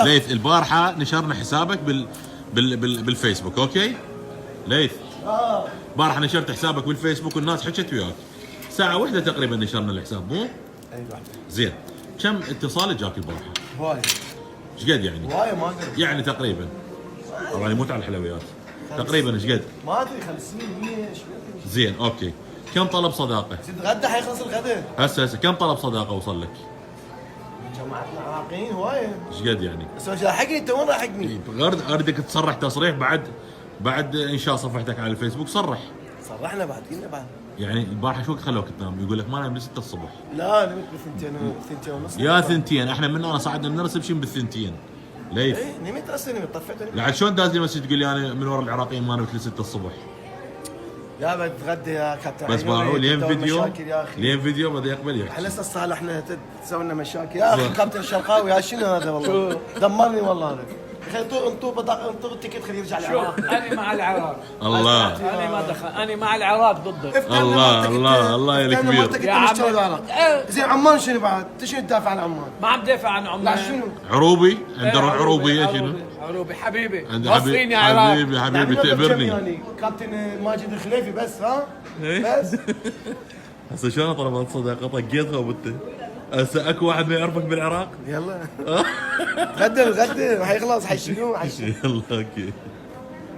ليث البارحه نشرنا حسابك بالفيسبوك، اوكي؟ ليث البارحه نشرت حسابك بالفيسبوك والناس حكت وياك. ساعه واحده تقريبا نشرنا الحساب، مو؟ ايوه. زين، كم اتصال جاك البارحه؟ هواي. ايش قد يعني؟ هواي ما ادري. يعني تقريبا طبعا يموت على الحلويات. تقريبا ايش قد؟ ما ادري 50 100 ايش. زين اوكي. كم طلب صداقه؟ تتغدى حيخلص الغداء. هسه كم طلب صداقه وصل لك؟ جماعتنا عراقيين هواي. ايش قد يعني؟ بس وش لاحقني انت وين لاحقني؟ اريدك تصرح تصريح بعد انشاء صفحتك على الفيسبوك، صرح. صرحنا بعد قلنا بعد. يعني البارحه شو وقت خلوك تنام؟ يقول لك ما نام ل 6 الصبح. لا نمت بثنتين ثنتين ونص. يا ثنتين، احنا من انا صعدنا من الريسبشن بالثنتين. ليث ايه نمت اصلا نمت طفيت. لعد شلون داز لي مسج تقول لي انا من ورا العراقيين ما نمت ل 6 الصبح. يا بتغدى يا كابتن. بس باعوا لين فيديو مشاكل يا اخي. لين فيديو بدا يقبل يحكي. احنا لسه صالحنا تسوي لنا مشاكل يا اخي. كابتن الشرقاوي يا شنو هذا والله دمرني والله هذا. يا اخي انطوا بطاقه انطوا التيكت خليه يرجع العراق. شوف انا مع العراق. الله انا ما دخل، انا مع العراق ضدك. الله يا الكبير. يا عم زين عمان شنو بعد؟ انت شنو تدافع عن عمان؟ ما عم دافع عن عمان. لا شنو؟ عروبي عند عروبي يا شنو؟ عروبي حبيبي عند وصليني يا عراق. حبيبي تقبرني. يعني كابتن ماجد الخليفي بس ها؟ بس هسه شلون طلبت صداقه طقيتها وبت هسه اكو واحد ما يعرفك بالعراق؟ يلا غدر راح يخلص حيشيلوه يلا اوكي.